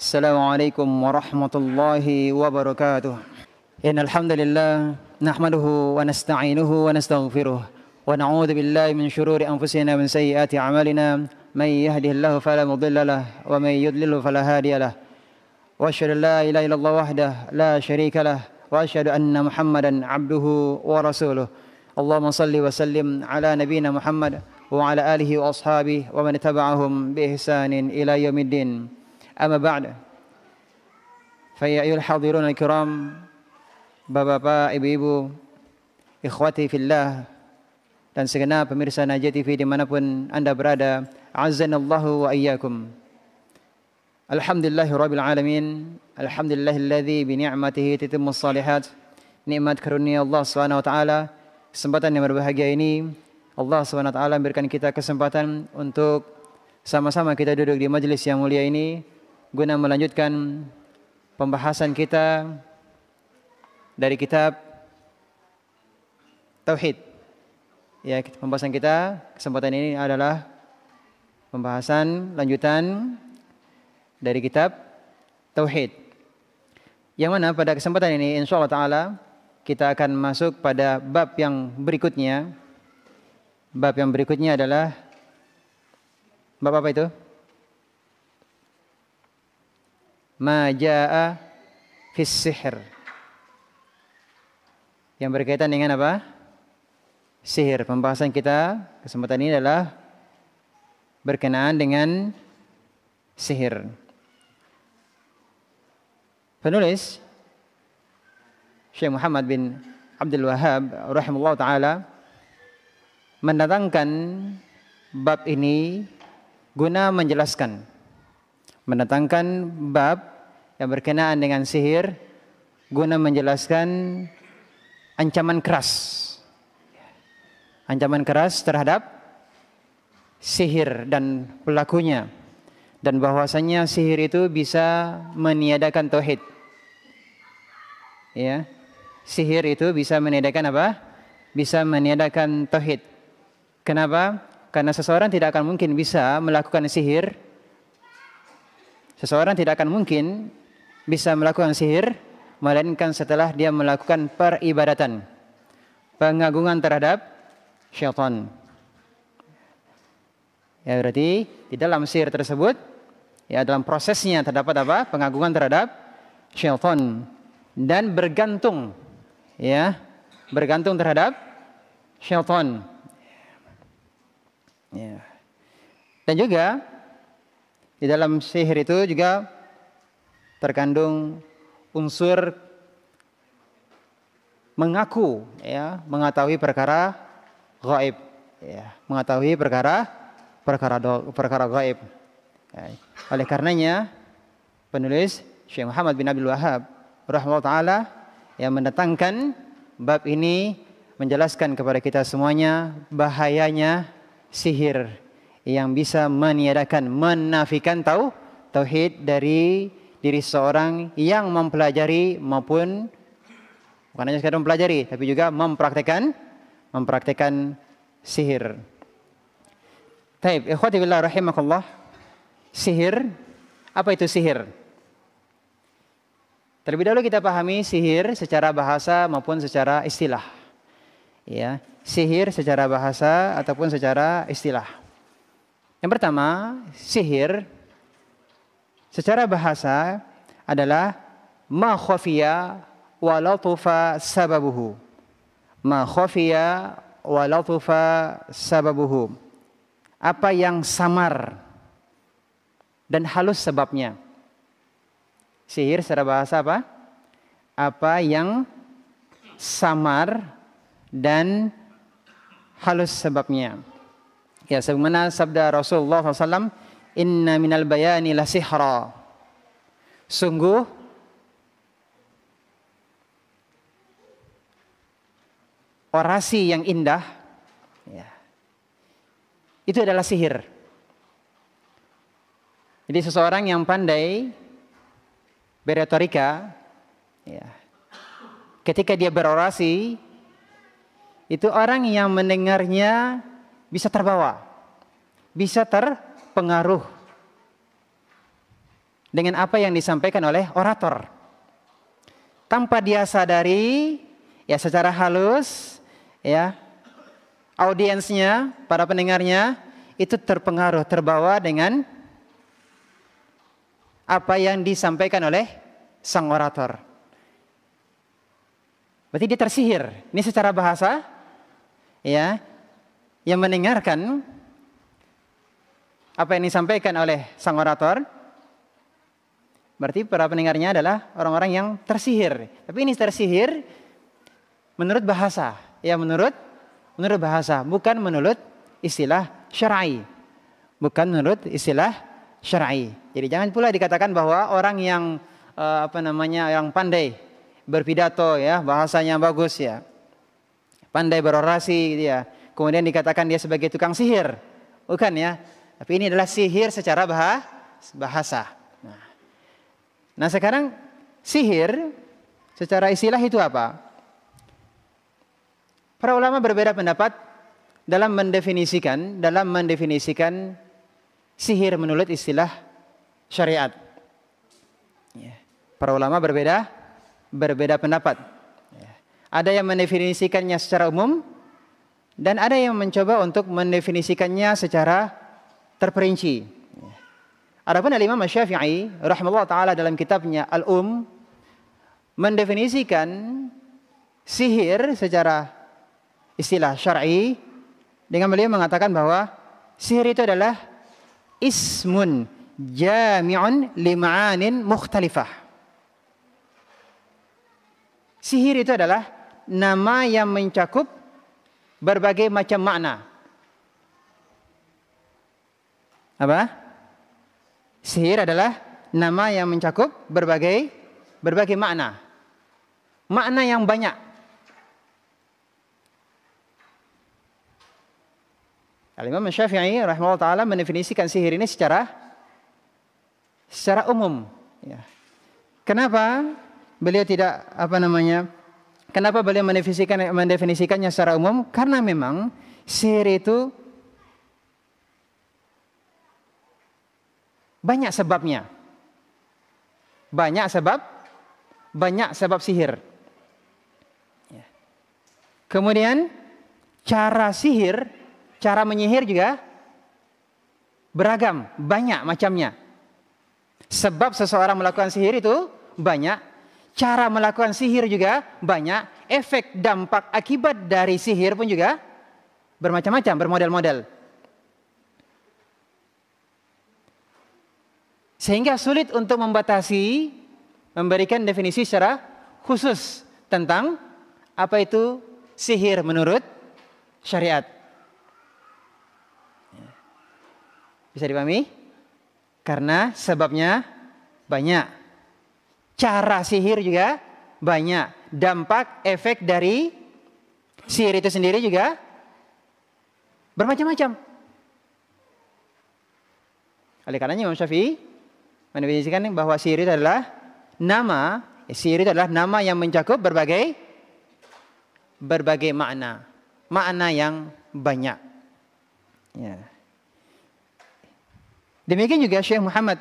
Assalamualaikum warahmatullahi wabarakatuh. Innal hamdalillah nahmaduhu wa nasta'inuhu wa nastaghfiruh wa na'udzu billahi min shururi anfusina wa min sayyiati a'malina may yahdihillahu fala mudilla lahu wa may yudlil fala hadiya lahu. Wa asyhadu an la ilaha illallah wahdahu la syarika lahu wa asyhadu anna Muhammadan 'abduhu wa rasuluh. Allahumma shalli wa sallim ala nabiyyina Muhammad wa ala alihi wa ashabihi wa man tabi'ahum bi ihsanin ila yaumiddin. Amma ba'd. Fa ya ayyuhal hadirun al-kiram, Bapak-bapak, ibu-ibu, ikhwati fillah dan segenap pemirsa Najah TV dimanapun Anda berada, azzanallahu wa iyyakum. Alhamdulillahirabbil alamin, alhamdulillahilladzi bi ni'matihi tatimmus shalihat. Nikmat karunia Allah Subhanahu wa taala, kesempatan yang berbahagia ini Allah Subhanahu wa taala memberikan kita kesempatan untuk sama-sama kita duduk di majelis yang mulia ini guna melanjutkan pembahasan kita dari kitab Tauhid. Ya, pembahasan kita kesempatan ini adalah pembahasan lanjutan dari kitab Tauhid. Yang mana pada kesempatan ini insyaallah taala kita akan masuk pada bab yang berikutnya. Bab yang berikutnya adalah bab apa itu? Ma jaa fis sihr. Yang berkaitan dengan apa? Sihir. Pembahasan kita kesempatan ini adalah berkenaan dengan sihir. Penulis Syekh Muhammad bin Abdul Wahhab rahimahullah taala mendatangkan bab ini guna menjelaskan, mendatangkan bab yang berkenaan dengan sihir guna menjelaskan ancaman keras terhadap sihir dan pelakunya, dan bahwasanya sihir itu bisa meniadakan tauhid. Ya, sihir itu bisa meniadakan apa? Bisa meniadakan tauhid. Kenapa? Karena seseorang tidak akan mungkin bisa melakukan sihir. Seseorang tidak akan mungkin bisa melakukan sihir melainkan setelah dia melakukan peribadatan, pengagungan terhadap syaitan. Ya, berarti di dalam sihir tersebut, ya, dalam prosesnya terdapat apa? Pengagungan terhadap syaitan dan bergantung, ya, bergantung terhadap syaitan. Ya. Dan juga di dalam sihir itu juga terkandung unsur mengaku, ya, mengetahui perkara gaib, ya, mengetahui perkara gaib. Ya. Oleh karenanya penulis Syekh Muhammad bin Abdul Wahhab rahimahullah taala yang mendatangkan bab ini menjelaskan kepada kita semuanya bahayanya sihir yang bisa meniadakan, menafikan tauhid dari diri seorang yang mempelajari maupun bukan hanya sekadar mempelajari tapi juga mempraktekkan sihir. Taib, ikhwati billah rahimakumullah. Sihir, apa itu sihir? Terlebih dahulu kita pahami sihir secara bahasa maupun secara istilah. Ya, sihir secara bahasa ataupun secara istilah. Yang pertama, sihir secara bahasa adalah ma khafiya wa latufa sababuhu. Ma khafiya wa latufa sababuhu. Apa yang samar dan halus sebabnya. Sihir secara bahasa apa? Apa yang samar dan halus sebabnya. Ya, sebagaimana sabda Rasulullah SAW, inna minal bayani la sihra. Sungguh orasi yang indah, ya, itu adalah sihir. Jadi seseorang yang pandai beretorika, ya, ketika dia berorasi, itu orang yang mendengarnya bisa terbawa, bisa terpengaruh dengan apa yang disampaikan oleh orator. Tanpa dia sadari, ya secara halus, ya audiensnya, para pendengarnya itu terpengaruh, terbawa dengan apa yang disampaikan oleh sang orator. Berarti dia tersihir. Ini secara bahasa, ya, yang mendengarkan apa yang disampaikan oleh sang orator, berarti para pendengarnya adalah orang-orang yang tersihir. Tapi ini tersihir menurut bahasa, ya menurut bahasa, bukan menurut istilah syar'i. Bukan menurut istilah syar'i. Jadi jangan pula dikatakan bahwa orang yang yang pandai berpidato, ya, bahasanya bagus, ya, pandai berorasi gitu, ya, kemudian dikatakan dia sebagai tukang sihir. Bukan, ya. Tapi ini adalah sihir secara bahasa. Nah, sekarang sihir secara istilah itu apa? Para ulama berbeda pendapat dalam mendefinisikan sihir menurut istilah syariat. Ya. Para ulama berbeda pendapat. Ya. Ada yang mendefinisikannya secara umum dan ada yang mencoba untuk mendefinisikannya secara terperinci. Ya. Adapun Imam Syafi'i rahimahullah taala dalam kitabnya mendefinisikan sihir secara istilah syar'i dengan beliau mengatakan bahwa sihir itu adalah ismun jami'un lima'anin mukhtalifah. Sihir itu adalah nama yang mencakup berbagai macam makna. Apa? Sihir adalah nama yang mencakup berbagai makna. Makna yang banyak. Al-Imam Syafi'i rahimahullah ta'ala mendefinisikan sihir ini secara umum. Ya. Kenapa beliau tidak kenapa beliau mendefinisikannya secara umum? Karena memang sihir itu banyak sebabnya. Banyak sebab sihir. Ya. Kemudian cara menyihir juga beragam, banyak macamnya. Sebab seseorang melakukan sihir itu banyak, cara melakukan sihir juga banyak, efek dampak akibat dari sihir pun juga bermacam-macam, bermodel-model. Sehingga sulit untuk memberikan definisi secara khusus tentang apa itu sihir menurut syariat. Bisa dipahami? Karena sebabnya banyak. Cara sihir juga banyak. Dampak, efek dari sihir itu sendiri juga bermacam-macam. Oleh karenanya Imam Syafi'i mendefinisikan bahwa sihir itu adalah nama yang mencakup berbagai makna. Makna yang banyak. Ya. Demikian juga Syekh Muhammad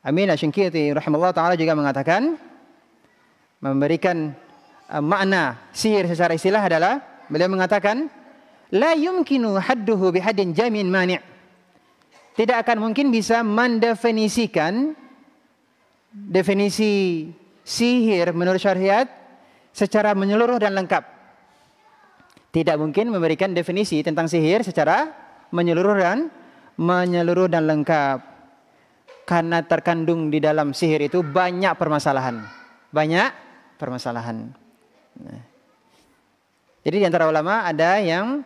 Amin Asy-Syanqiti rahimahullah ta'ala juga mengatakan, memberikan makna sihir secara istilah adalah, beliau mengatakan, la yumkinu hadduhu bihadin jamin mani'. Tidak akan mungkin bisa mendefinisikan definisi sihir menurut syariat secara menyeluruh dan lengkap. Tidak mungkin memberikan definisi tentang sihir secara menyeluruh dan lengkap, karena terkandung di dalam sihir itu banyak permasalahan. Nah. Jadi di antara ulama ada yang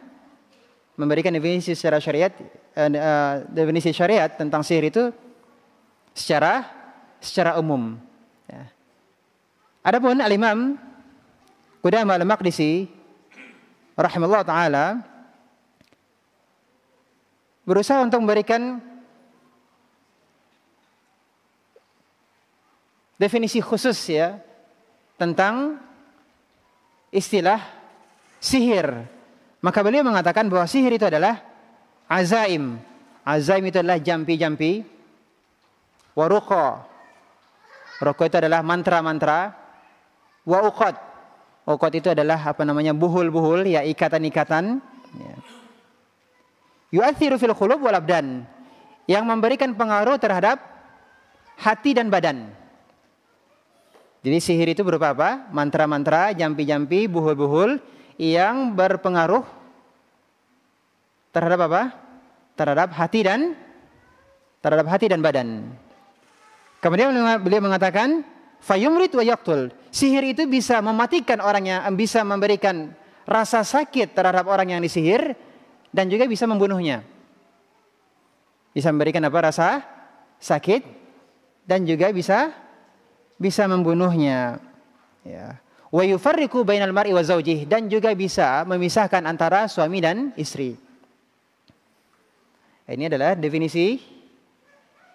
memberikan definisi secara syariat, definisi syariat tentang sihir itu secara umum. Ya. Adapun Al-Imam Qudamah Al-Maqdisi rahimahullah taala berusaha untuk memberikan definisi khusus, ya, tentang istilah sihir. Maka beliau mengatakan bahwa sihir itu adalah azaim. Azaim itu adalah jampi-jampi wa ruqa. Ruqa itu adalah mantra-mantra. Wa uqad. Uqad itu adalah buhul-buhul, ya ikatan-ikatan. Ya. Yu'athiru fil qulub wal abdan, yang memberikan pengaruh terhadap hati dan badan. Jadi sihir itu berupa apa? Mantra-mantra, jampi-jampi, buhul-buhul yang berpengaruh terhadap apa? Terhadap hati dan badan. Kemudian beliau mengatakan, fayumrit wa yaqtul. Sihir itu bisa mematikan orangnya, bisa memberikan rasa sakit terhadap orang yang disihir dan juga bisa membunuhnya. Bisa memberikan apa? Rasa sakit dan juga bisa membunuhnya. Ya. Wa yufarriqu bainal mar'i wa zaujih, dan juga bisa memisahkan antara suami dan istri. Ini adalah definisi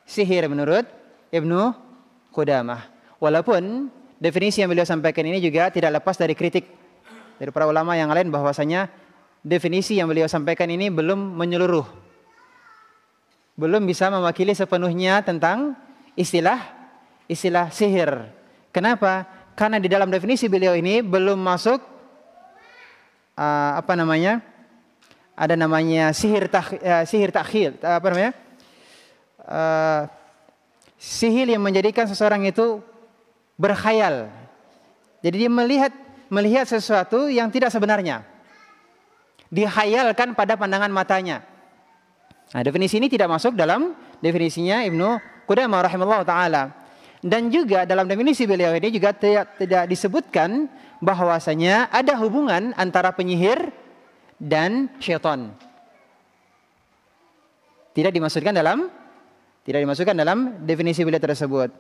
sihir menurut Ibnu Qudamah. Walaupun definisi yang beliau sampaikan ini juga tidak lepas dari kritik dari para ulama yang lain, bahwasanya definisi yang beliau sampaikan ini belum menyeluruh, belum bisa mewakili sepenuhnya tentang istilah sihir. Kenapa? Karena di dalam definisi beliau ini belum masuk ada namanya sihir takhil, sihir yang menjadikan seseorang itu berkhayal. Jadi dia melihat sesuatu yang tidak sebenarnya, dihayalkan pada pandangan matanya. Nah, definisi ini tidak masuk dalam definisinya Ibnu Qudamah rahimahullah ta'ala. Dan juga dalam definisi beliau ini juga tidak disebutkan bahwasanya ada hubungan antara penyihir dan syaitan. Tidak dimasukkan dalam definisi beliau tersebut.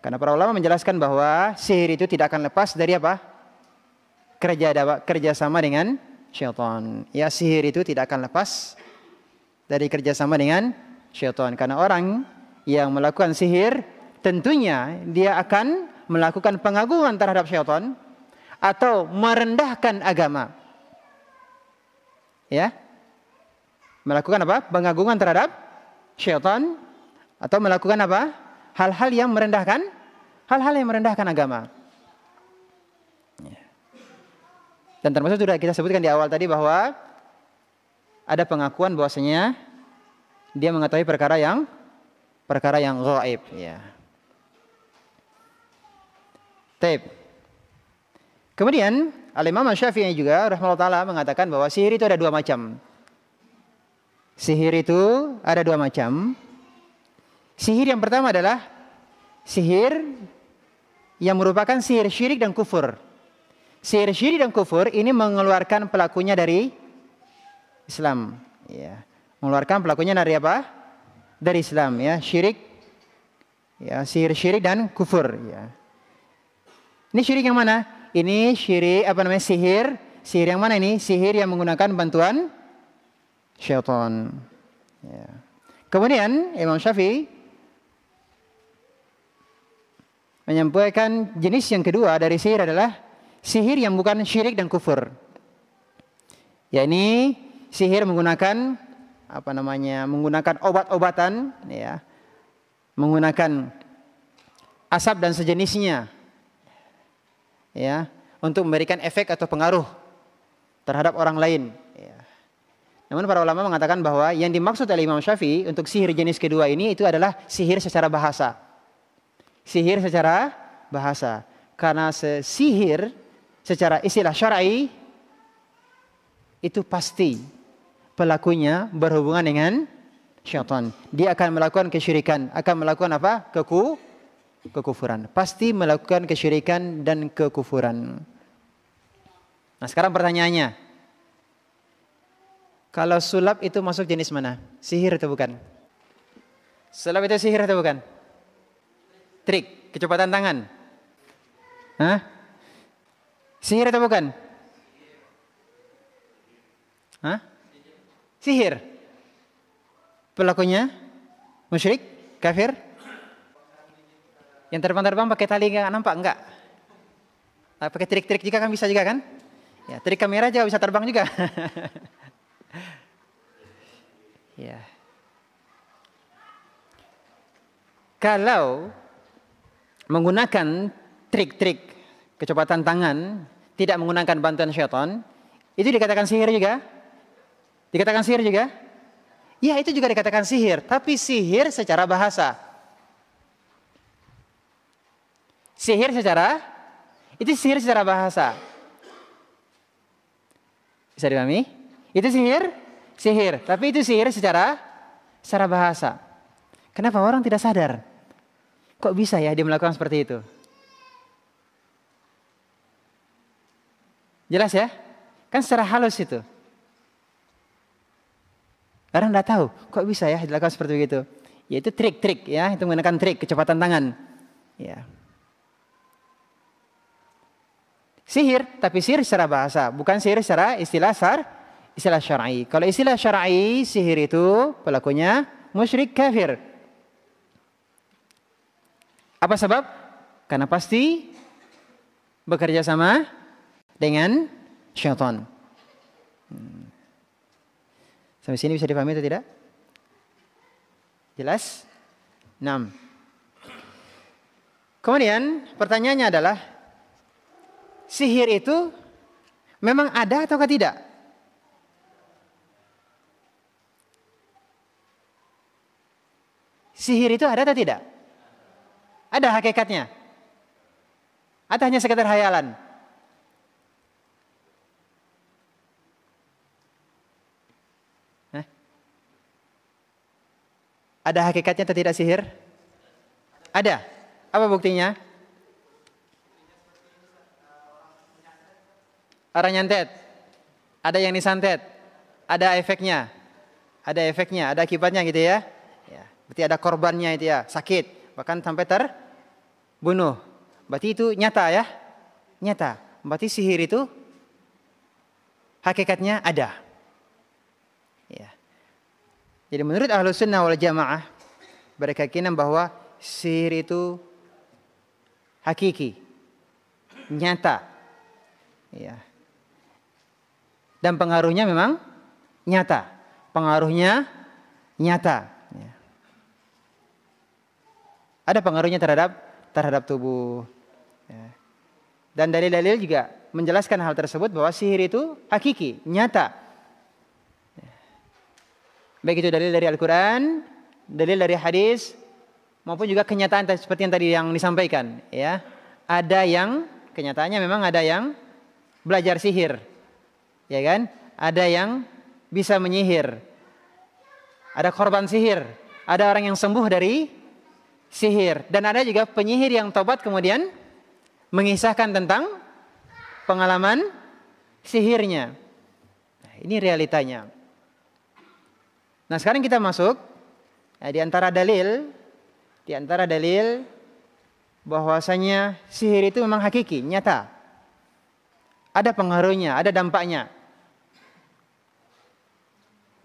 Karena para ulama menjelaskan bahwa sihir itu tidak akan lepas dari apa? Kerjasama dengan syaitan. Ya, sihir itu tidak akan lepas dari kerjasama dengan syaitan. Karena orang yang melakukan sihir tentunya dia akan melakukan pengagungan terhadap syaitan atau merendahkan agama. Ya, melakukan apa? Pengagungan terhadap syaitan atau melakukan apa? Hal-hal yang merendahkan agama. Dan termasuk sudah kita sebutkan di awal tadi bahwa ada pengakuan bahwasanya dia mengetahui perkara yang gaib, ya. Taib. Kemudian Al-Imam Syafi'i juga rahimahullah taala mengatakan bahwa sihir itu ada dua macam. Sihir itu ada dua macam. Sihir yang pertama adalah sihir yang merupakan sihir syirik dan kufur. Sihir syirik dan kufur ini mengeluarkan pelakunya dari Islam, ya. Mengeluarkan pelakunya dari apa? Dari Islam, ya. Syirik, ya, sihir syirik dan kufur, ya. Ini syirik yang mana? Ini syirik sihir yang mana ini? Sihir yang menggunakan bantuan syaitan, ya. Kemudian Imam Syafi'i menyampaikan jenis yang kedua dari sihir adalah sihir yang bukan syirik dan kufur. Ya, ini sihir menggunakan menggunakan obat-obatan, ya. Menggunakan asap dan sejenisnya, ya, untuk memberikan efek atau pengaruh terhadap orang lain, ya. Namun para ulama mengatakan bahwa yang dimaksud oleh Imam Syafi'i untuk sihir jenis kedua ini itu adalah sihir secara bahasa. Sihir secara bahasa. Karena sihir secara istilah syar'i itu pasti pelakunya berhubungan dengan syaitan. Dia akan melakukan kesyirikan, akan melakukan apa? Kekufuran. Pasti melakukan kesyirikan dan kekufuran. Nah, sekarang pertanyaannya, kalau sulap itu masuk jenis mana? Sihir atau bukan? Sulap itu sihir atau bukan? Trik, kecepatan tangan. Hah? Sihir atau bukan? Hah? Sihir. Pelakunya musyrik, kafir. Yang terbang-terbang pakai tali enggak nampak enggak? Pakai trik-trik juga kan bisa juga kan? Ya, trik kamera juga bisa terbang juga. Ya. Kalau menggunakan trik-trik kecepatan tangan, tidak menggunakan bantuan syaitan, itu dikatakan sihir juga? Dikatakan sihir juga? Ya, itu juga dikatakan sihir, tapi sihir secara bahasa. Sihir secara bahasa. Bisa dipahami? Itu sihir, tapi itu sihir secara bahasa. Kenapa orang tidak sadar? Kok bisa ya dia melakukan seperti itu? Jelas ya? Kan secara halus itu. Orang tidak tahu, kok bisa ya dilakukan seperti itu? Yaitu trik-trik ya, itu menggunakan trik kecepatan tangan. Ya. Sihir, tapi sihir secara bahasa, bukan sihir secara istilah syar'i. Kalau istilah syar'i, sihir itu pelakunya musyrik kafir. Apa sebab? Karena pasti bekerja sama dengan syaitan. Sampai sini bisa dipahami atau tidak? Jelas? 6. Kemudian pertanyaannya adalah, sihir itu memang ada atau tidak? Sihir itu ada atau tidak? Ada hakikatnya? Atau hanya sekedar hayalan? Ada hakikatnya atau tidak sihir? Ada. Apa buktinya? Orang nyantet. Ada yang disantet. Ada efeknya. Ada akibatnya gitu ya. Berarti ada korbannya itu ya. Sakit. Bahkan sampai terbunuh. Berarti itu nyata ya. Nyata. Berarti sihir itu hakikatnya ada. Ya. Jadi menurut Ahlus Sunnah wal Jamaah berkeyakinan bahwa sihir itu hakiki, nyata, ya. Dan pengaruhnya memang nyata, Ya. Ada pengaruhnya terhadap tubuh. Ya. Dan dalil-dalil juga menjelaskan hal tersebut bahwa sihir itu hakiki, nyata. Baik itu dalil dari Al-Quran, dalil dari hadis, maupun juga kenyataan seperti yang tadi yang disampaikan. Ya, ada yang kenyataannya memang ada yang belajar sihir, ya kan? Ada yang bisa menyihir, ada korban sihir, ada orang yang sembuh dari sihir, dan ada juga penyihir yang tobat kemudian mengisahkan tentang pengalaman sihirnya. Nah, ini realitanya. Nah, sekarang kita masuk di antara dalil bahwasanya sihir itu memang hakiki, nyata. Ada pengaruhnya, ada dampaknya.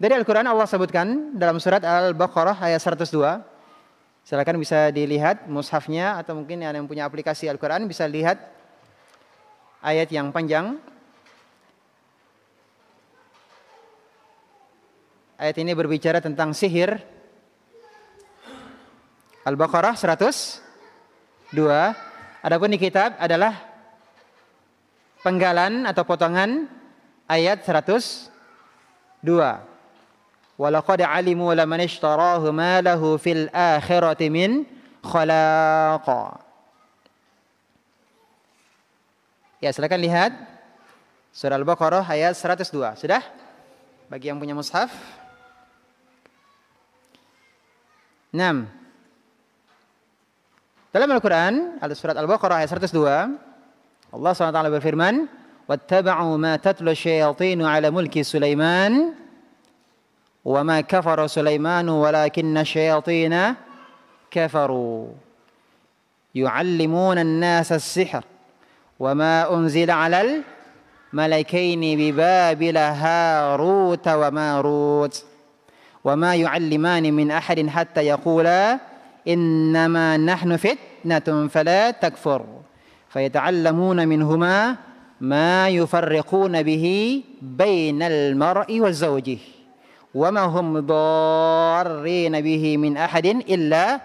Dari Al-Quran Allah sebutkan dalam surat Al-Baqarah ayat 102. Silakan bisa dilihat mushafnya atau mungkin yang punya aplikasi Al-Quran bisa lihat ayat yang panjang. Ayat ini berbicara tentang sihir. Al-Baqarah 102. Adapun di kitab adalah penggalan atau potongan ayat 102. Walaqad alimu laman ishtarahu ma lahu fil akhirati min khalaq. Ya, silakan lihat surah Al-Baqarah ayat 102. Sudah? Bagi yang punya mushaf. 6. Dalam Al-Quran, surat Al-Baqarah ayat 102, Allah SWT berfirman, وَاتَّبَعُوا مَا تَتْلُو الشَّيَاطِينُ عَلَى مُلْكِ سُلَيْمَانَ وَمَا كَفَرَ سُلَيْمَانُ وَلَكِنَّ الشَّيَاطِينَ كَفَرُوا يُعَلِّمُونَ النَّاسَ السِّحْرَ وَمَا أُنْزِلَ عَلَى الْمَلَكَيْنِ بِبَابِلَ هَارُوتَ وَمَارُوتَ وما يعلمان من أحد حتى يقولا إنما نحن فتنة فلا تكفر فيتعلمون منهما ما يفرقون به بين المرء وزوجه وما هم ضارين به من أحد إلا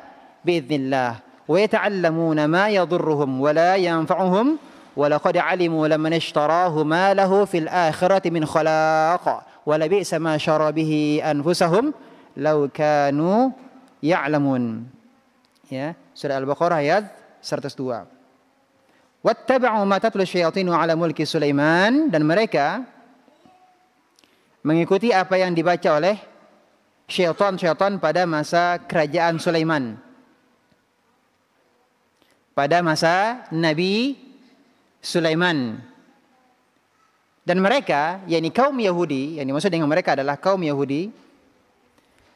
biidznillah wa yata'allamuna ma yadhurruhum wa la yanfa'uhum wa laqad 'alimu laman ishtarahu ma lahu fil akhirati min khalaq wa la bi'sa ma syara bihi anfusahum law kanu ya'lamun. Ya, surah Al-Baqarah ayat 102. Wattaba'u ma tatlu syayatinu 'ala mulki Sulaiman, dan mereka mengikuti apa yang dibaca oleh syaitan-syaitan pada masa kerajaan Sulaiman. Pada masa Nabi Sulaiman. Dan mereka, yakni kaum Yahudi, yang dimaksud dengan mereka adalah kaum Yahudi,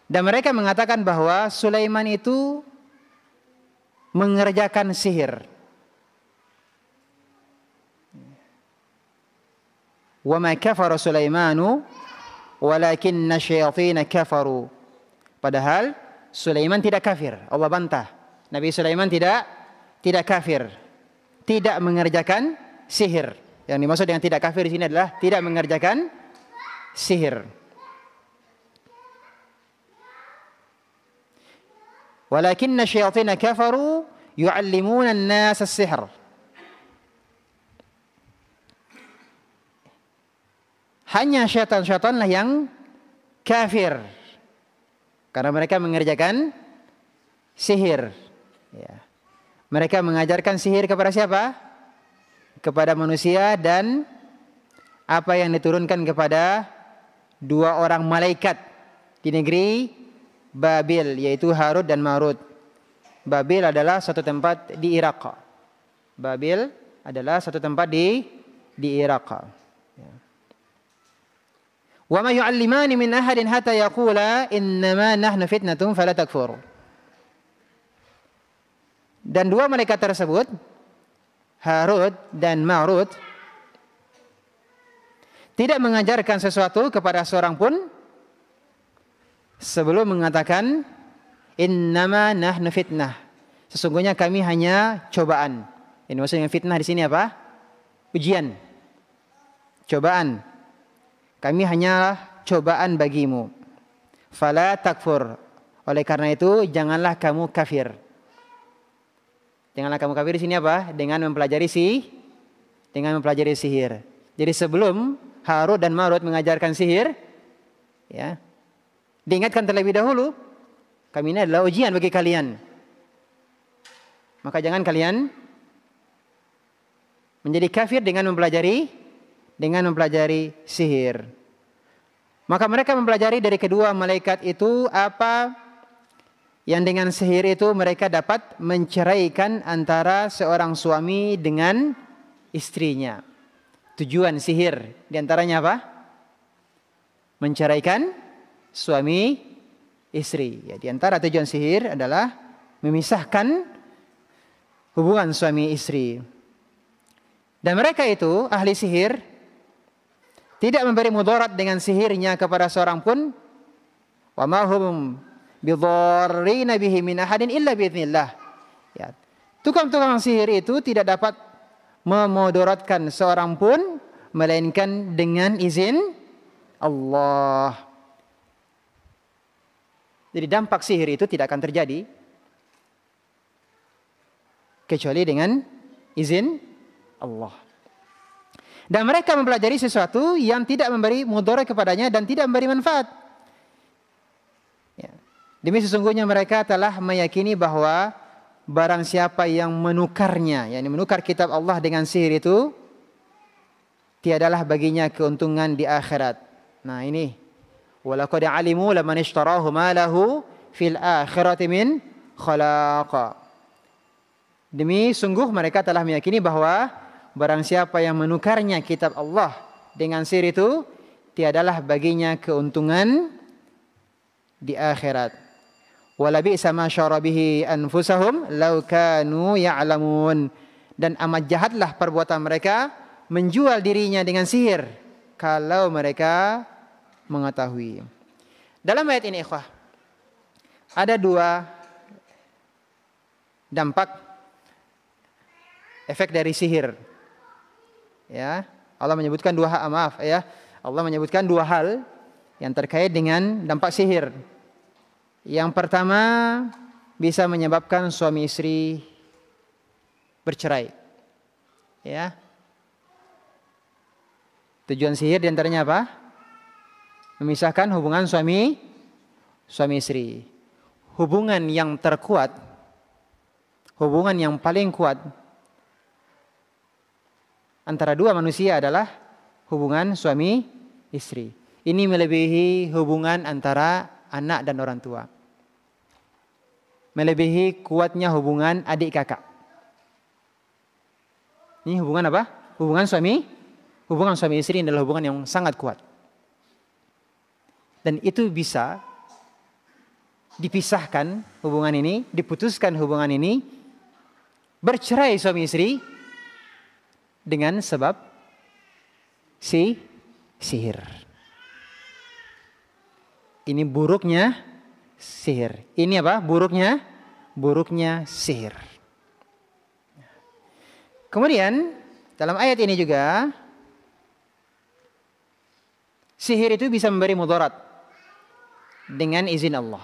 dan mereka mengatakan bahwa Sulaiman itu mengerjakan sihir. Wa ma kafara Sulaimanu walakinna syayatin kafaru. Padahal Sulaiman tidak kafir. Allah bantah. Nabi Sulaiman tidak kafir. Tidak mengerjakan sihir. Yang dimaksud dengan tidak kafir di sini adalah tidak mengerjakan sihir. Walakinna syayatin kafaru yu'allimuna an-nas as-sihr. Hanya syaitan-syaitanlah yang kafir karena mereka mengerjakan sihir. Ya. Mereka mengajarkan sihir kepada siapa? Kepada manusia dan apa yang diturunkan kepada dua orang malaikat di negeri Babil, yaitu Harut dan Marut. Babil adalah satu tempat di Irak. Babil adalah satu tempat di Irak. Wa ma yu'allimani min ahadin hatta yaqula innama nahnu fitnatun fala takfur. Dan dua malaikat tersebut, Harut dan Marut, tidak mengajarkan sesuatu kepada seorang pun sebelum mengatakan innama nahnu fitnah. Sesungguhnya kami hanya cobaan. Ini maksudnya fitnah di sini apa? Ujian. Cobaan. Kami hanyalah cobaan bagimu. Fala takfur. Oleh karena itu janganlah kamu kafir. Janganlah kamu kafir di sini apa? Dengan mempelajari sihir. Jadi sebelum Harut dan Marut mengajarkan sihir, ya, diingatkan terlebih dahulu, kami ini adalah ujian bagi kalian. Maka jangan kalian menjadi kafir dengan mempelajari sihir. Maka mereka mempelajari dari kedua malaikat itu apa yang dengan sihir itu mereka dapat menceraikan antara seorang suami dengan istrinya. Tujuan sihir diantaranya apa? Menceraikan suami istri. Ya, diantara tujuan sihir adalah memisahkan hubungan suami istri. Dan mereka itu ahli sihir tidak memberi mudarat dengan sihirnya kepada seorang pun. Wa ma hum bidharrina bihi min ahadin illa biidznillah. Ya. Tukang-tukang sihir itu tidak dapat memudaratkan seorang pun melainkan dengan izin Allah. Jadi dampak sihir itu tidak akan terjadi kecuali dengan izin Allah. Dan mereka mempelajari sesuatu yang tidak memberi mudarat kepadanya dan tidak memberi manfaat. Ya. Demi sesungguhnya mereka telah meyakini bahwa barang siapa yang menukarnya, yakni menukar kitab Allah dengan sihir itu, tiadalah baginya keuntungan di akhirat. Nah ini, walaqad alimu laman ishtarahu ma lahu fil akhirati min khalaq. Demi sungguh mereka telah meyakini bahwa barang siapa yang menukarnya kitab Allah dengan sihir itu, tiadalah baginya keuntungan di akhirat. Wala bi'sa ma syara bihi anfusahum law kanu ya'lamun. Dan amat jahatlah perbuatan mereka menjual dirinya dengan sihir kalau mereka mengetahui. Dalam ayat ini ikhwah, ada dua dampak efek dari sihir. Ya, Allah menyebutkan Allah menyebutkan dua hal yang terkait dengan dampak sihir. Yang pertama, bisa menyebabkan suami istri bercerai. Ya. Tujuan sihir diantaranya apa? Memisahkan hubungan suami istri. Hubungan yang terkuat, hubungan yang paling kuat antara dua manusia adalah hubungan suami istri. Ini melebihi hubungan antara anak dan orang tua. Melebihi kuatnya hubungan adik kakak. Ini hubungan apa? Hubungan suami istri adalah hubungan yang sangat kuat. Dan itu bisa dipisahkan hubungan ini, diputuskan hubungan ini, bercerai suami istri dengan sebab sihir. Ini buruknya sihir. Ini apa? Buruknya sihir. Kemudian dalam ayat ini juga sihir itu bisa memberi mudarat dengan izin Allah.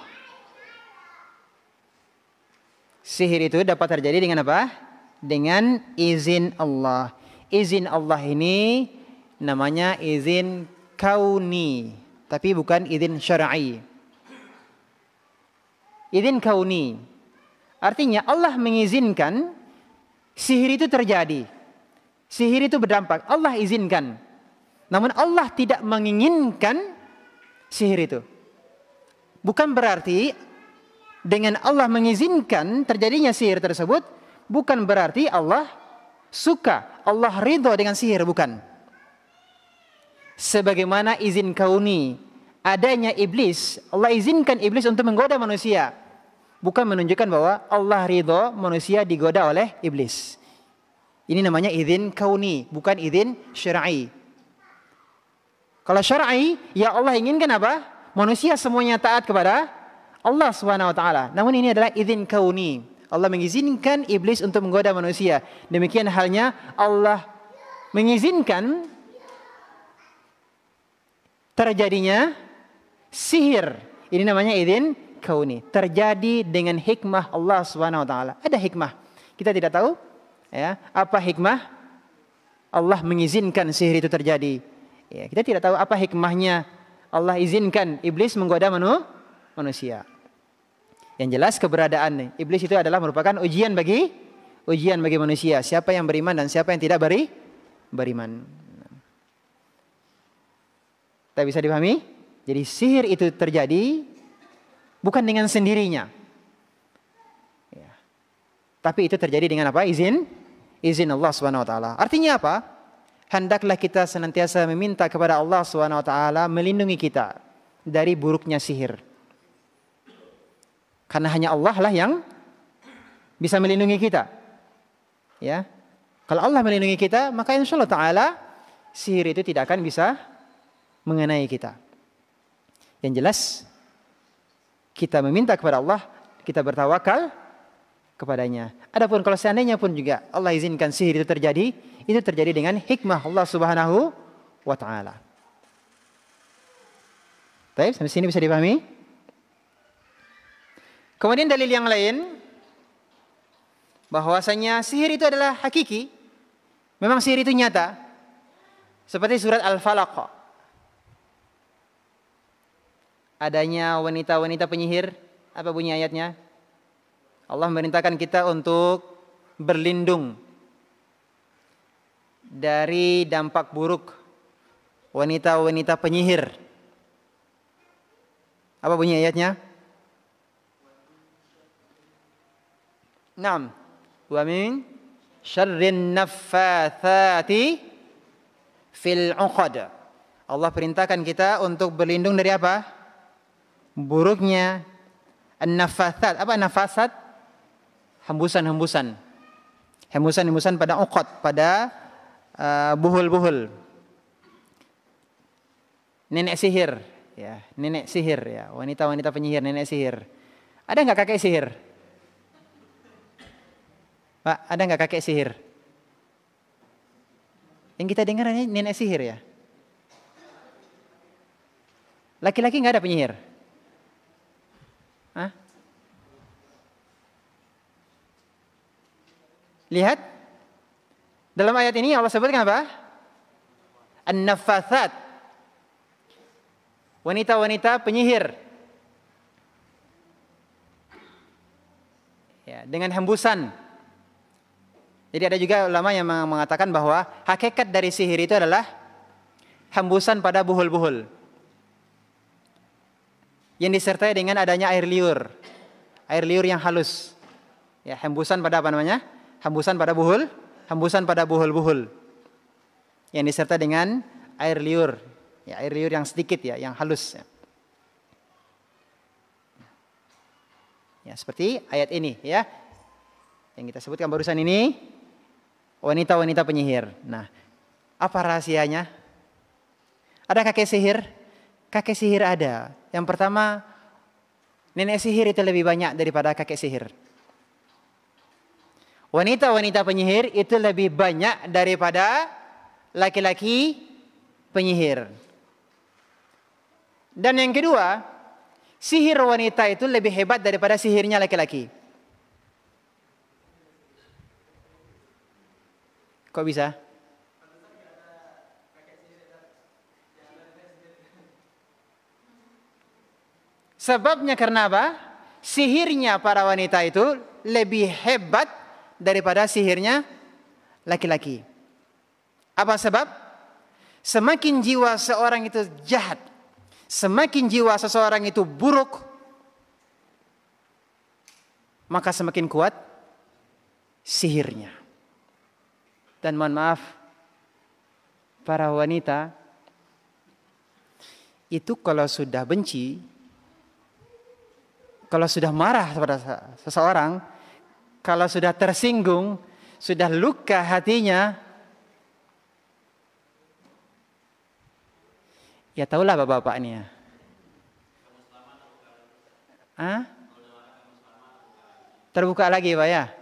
Sihir itu dapat terjadi dengan apa? Dengan izin Allah. Izin Allah ini namanya izin kauni, tapi bukan izin syar'i. Izin kauni artinya Allah mengizinkan sihir itu terjadi. Sihir itu berdampak, Allah izinkan. Namun Allah tidak menginginkan sihir itu. Bukan berarti dengan Allah mengizinkan terjadinya sihir tersebut, bukan berarti Allah suka, Allah ridho dengan sihir, bukan. Sebagaimana izin kauni adanya iblis, Allah izinkan iblis untuk menggoda manusia, bukan menunjukkan bahwa Allah ridho manusia digoda oleh iblis. Ini namanya izin kauni, bukan izin syar'i. Kalau syar'i, ya Allah inginkan apa? Manusia semuanya taat kepada Allah Subhanahu wa taala. Namun ini adalah izin kauni. Allah mengizinkan iblis untuk menggoda manusia. Demikian halnya Allah mengizinkan terjadinya sihir. Ini namanya izin kauni. Terjadi dengan hikmah Allah Subhanahu wa taala. Ada hikmah. Kita tidak tahu ya, apa hikmah Allah mengizinkan sihir itu terjadi. Ya, kita tidak tahu apa hikmahnya Allah izinkan iblis menggoda manusia. Yang jelas keberadaan iblis itu adalah merupakan ujian bagi manusia. Siapa yang beriman dan siapa yang tidak beriman. Tak bisa dipahami? Jadi sihir itu terjadi bukan dengan sendirinya. Ya. Tapi itu terjadi dengan apa? Izin Allah Subhanahu wa taala. Artinya apa? Hendaklah kita senantiasa meminta kepada Allah Subhanahu wa taala melindungi kita dari buruknya sihir. Karena hanya Allah lah yang bisa melindungi kita. Ya. Kalau Allah melindungi kita, maka insyaallah taala sihir itu tidak akan bisa mengenai kita. Yang jelas kita meminta kepada Allah, kita bertawakal kepadanya. Adapun kalau seandainya pun juga Allah izinkan sihir itu terjadi dengan hikmah Allah Subhanahu wa taala. Baik, sampai sini bisa dipahami? Kemudian dalil yang lain bahwasanya sihir itu adalah hakiki. Memang sihir itu nyata. Seperti surat Al-Falaq. Adanya wanita-wanita penyihir, apa bunyi ayatnya? Allah memerintahkan kita untuk berlindung dari dampak buruk wanita-wanita penyihir. Apa bunyi ayatnya? Naam. Wa min syarrin naffatsati fil 'uqad. Allah perintahkan kita untuk berlindung dari apa? Buruknya an-naffatsat. Apa nafasat? Hembusan-hembusan. Hembusan-hembusan pada 'uqad, pada buhul-buhul. Nenek sihir, ya, nenek sihir ya, wanita-wanita penyihir, nenek sihir. Ada enggak kakek sihir? Pak, ada enggak kakek sihir? Yang kita dengar ini nenek sihir ya. Laki-laki enggak ada penyihir? Hah? Lihat, dalam ayat ini Allah sebutkan apa? An-naffathat. Wanita-wanita penyihir. Ya, dengan hembusan. Jadi ada juga ulama yang mengatakan bahwa hakikat dari sihir itu adalah hembusan pada buhul-buhul. Yang disertai dengan adanya air liur. Air liur yang halus. Ya, hembusan pada apa namanya? Hembusan pada buhul, hembusan pada buhul-buhul. Yang disertai dengan air liur. Ya, air liur yang sedikit ya, yang halus ya. Ya, seperti ayat ini ya. Yang kita sebutkan barusan ini, wanita-wanita penyihir. Nah, apa rahasianya? Ada kakek sihir? Kakek sihir ada. Yang pertama, nenek sihir itu lebih banyak daripada kakek sihir. Wanita-wanita penyihir itu lebih banyak daripada laki-laki penyihir. Dan yang kedua, sihir wanita itu lebih hebat daripada sihirnya laki-laki. Kok bisa? Sebabnya karena apa? Sihirnya para wanita itu lebih hebat daripada sihirnya laki-laki. Apa sebab? Semakin jiwa seorang itu jahat, semakin jiwa seseorang itu buruk, maka semakin kuat sihirnya. Dan mohon maaf, para wanita itu kalau sudah benci, kalau sudah marah pada seseorang, kalau sudah tersinggung, sudah luka hatinya, ya tahulah bapak-bapak ini ya. Terbuka lagi Pak ya?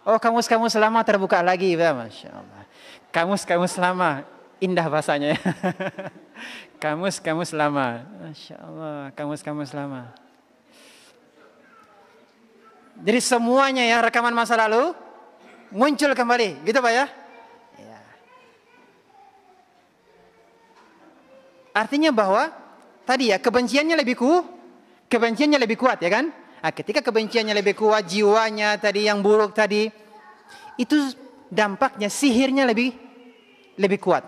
Oh, kamus-kamus lama terbuka lagi Pak, Masya Allah. Kamus-kamus lama, indah bahasanya ya. Kamus-kamus lama, Masya Allah, kamus-kamus lama. Jadi semuanya ya rekaman masa lalu muncul kembali, gitu Pak ya? Ya. Artinya bahwa tadi ya kebenciannya lebih kuat ya kan? Nah, ketika kebenciannya lebih kuat, jiwanya tadi yang buruk tadi, itu dampaknya sihirnya lebih kuat.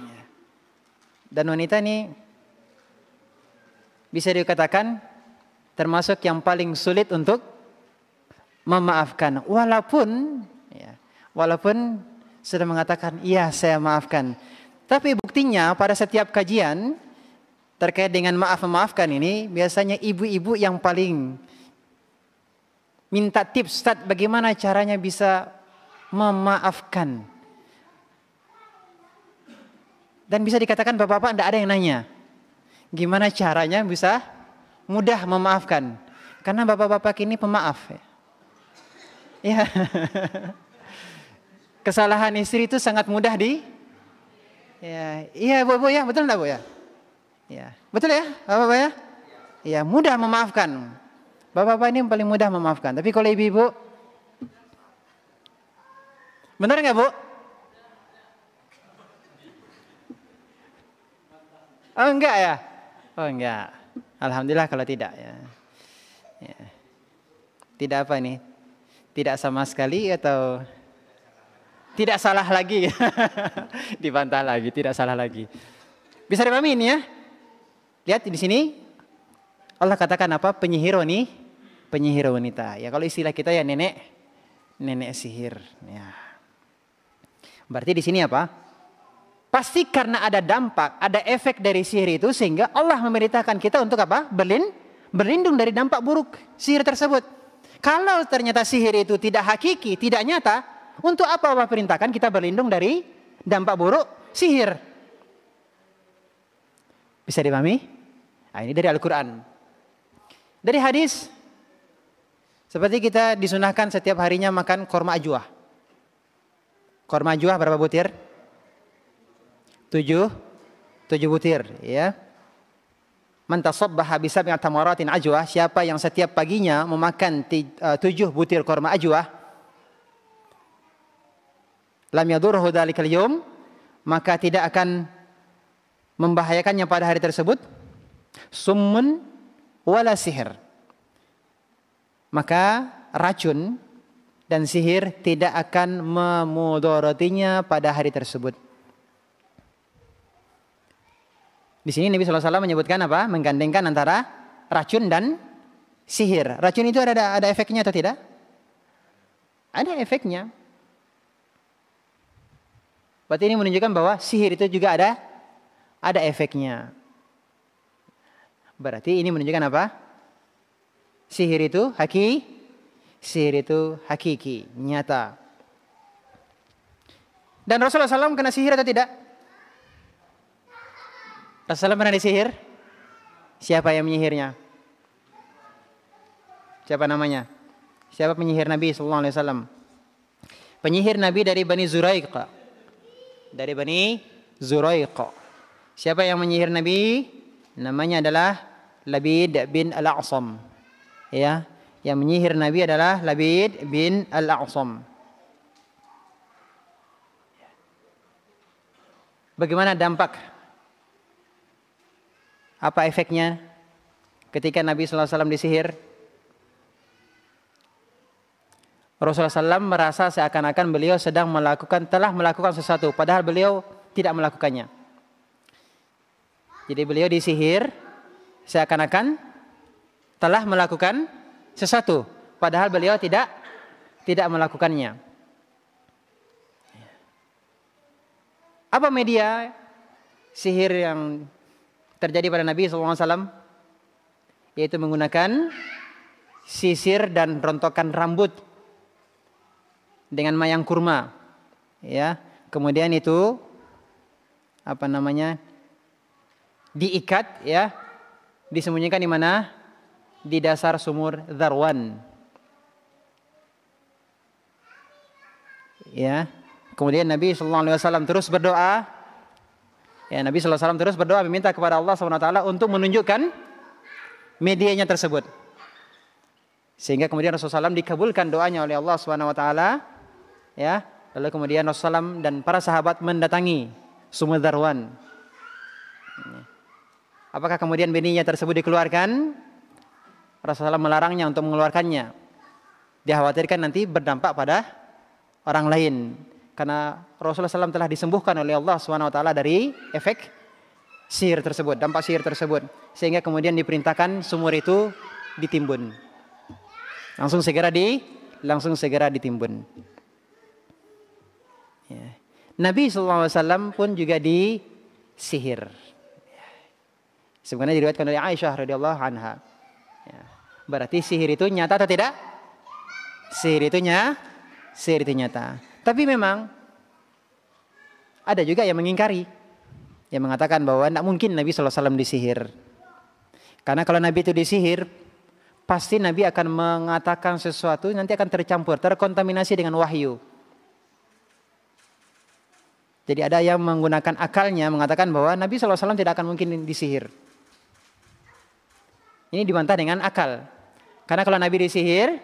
Ya. Dan wanita ini bisa dikatakan termasuk yang paling sulit untuk memaafkan. Walaupun sudah mengatakan, iya saya maafkan. Tapi buktinya pada setiap kajian terkait dengan maaf-memaafkan ini, biasanya ibu-ibu yang paling minta tips, Ustaz, bagaimana caranya bisa memaafkan. Dan bisa dikatakan bapak-bapak tidak ada yang nanya. Gimana caranya bisa mudah memaafkan. Karena bapak-bapak ini pemaaf. Ya. Kesalahan istri itu sangat mudah iya Bu ya, betul enggak Bu ya? Ya, betul ya, Bapak-bapak ya? Ya, mudah memaafkan. Bapak-bapak ini paling mudah memaafkan. Tapi kalau ibu-ibu, benar enggak Bu? Oh enggak ya? Oh enggak. Alhamdulillah kalau tidak ya. Ya. Tidak apa nih? Tidak sama sekali atau tidak salah lagi? Dibantah lagi, tidak salah lagi. Bisa dipahami ini ya? Lihat di sini Allah katakan apa? Penyihir wanita. Ya kalau istilah kita ya nenek sihir. Ya. Berarti di sini apa? Pasti karena ada dampak, ada efek dari sihir itu sehingga Allah memerintahkan kita untuk apa? Berlindung dari dampak buruk sihir tersebut. Kalau ternyata sihir itu tidak hakiki, tidak nyata, untuk apa Allah perintahkan kita berlindung dari dampak buruk sihir? Bisa dipahami? Nah, ini dari Al-Quran. Dari hadis, seperti kita disunahkan setiap harinya makan korma ajwa. Korma ajwa berapa butir? 7 butir ya. Man tasabbaha bi sab'i tamaratin ajwah, siapa yang setiap paginya memakan 7 butir kurma ajwah, lam yadurhu dzalikal yaum, maka tidak akan membahayakannya pada hari tersebut, summun wala sihir. Maka racun dan sihir tidak akan memudaratinya pada hari tersebut. Di sini Nabi SAW menyebutkan apa? Menggandengkan antara racun dan sihir. Racun itu ada efeknya atau tidak? Ada efeknya. Berarti ini menunjukkan bahwa sihir itu juga ada efeknya. Berarti ini menunjukkan apa? Sihir itu hakiki, nyata. Dan Rasulullah SAW kena sihir atau tidak? Rasulullah pernah disihir? Siapa yang menyihirnya? Siapa namanya? Siapa penyihir Nabi SAW? Penyihir Nabi dari Bani Zuraiq. Dari Bani Zuraiq. Siapa yang menyihir Nabi? Namanya adalah Labid bin Al-A'sam. Ya, yang menyihir Nabi adalah Labid bin Al-A'sam. Bagaimana dampak? Apa efeknya ketika Nabi SAW disihir? Rasulullah SAW merasa seakan-akan beliau telah melakukan sesuatu, padahal beliau tidak melakukannya. Jadi beliau disihir seakan-akan telah melakukan sesuatu, padahal beliau tidak melakukannya. Apa media sihir yang terjadi pada Nabi SAW? Yaitu menggunakan sisir dan rontokan rambut dengan mayang kurma, ya. Kemudian itu diikat, ya, disembunyikan di mana? Di dasar sumur Dzarwan, ya. Kemudian Nabi SAW terus berdoa. Ya, Nabi SAW terus berdoa meminta kepada Allah SWT untuk menunjukkan medianya tersebut. Sehingga kemudian Rasulullah SAW dikabulkan doanya oleh Allah SWT. Ya, lalu kemudian Rasulullah SAW dan para sahabat mendatangi sumur Dzarwan. Apakah kemudian benihnya tersebut dikeluarkan? Rasulullah SAW melarangnya untuk mengeluarkannya. Dikhawatirkan nanti berdampak pada orang lain. Karena Rasulullah SAW telah disembuhkan oleh Allah SWT dari efek sihir tersebut, dampak sihir tersebut. Sehingga kemudian diperintahkan sumur itu ditimbun. Langsung segera ditimbun. Ya. Nabi SAW pun juga disihir. Sebenarnya diriwayatkan oleh Aisyah radhiyallahu anha. Ya. Berarti sihir itu nyata atau tidak? Sihir itu nyata. Tapi memang ada juga yang mengingkari, yang mengatakan bahwa tidak mungkin Nabi SAW disihir. Karena kalau Nabi itu disihir, pasti Nabi akan mengatakan sesuatu, nanti akan terkontaminasi dengan wahyu. Jadi ada yang menggunakan akalnya mengatakan bahwa Nabi SAW tidak akan mungkin disihir. Ini dibantah dengan akal. Karena kalau Nabi disihir,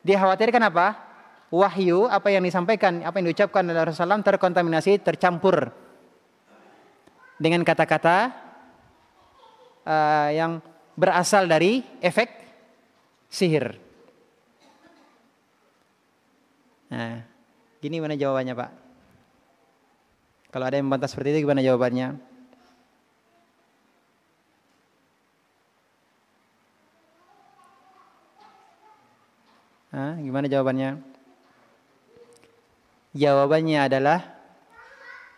dia khawatirkan apa? Wahyu, apa yang disampaikan, apa yang diucapkan oleh Rasulullah SAW terkontaminasi, tercampur dengan kata-kata yang berasal dari efek sihir. Nah, gini mana jawabannya, Pak? Kalau ada yang membantah seperti itu, gimana jawabannya? Gimana jawabannya? Jawabannya adalah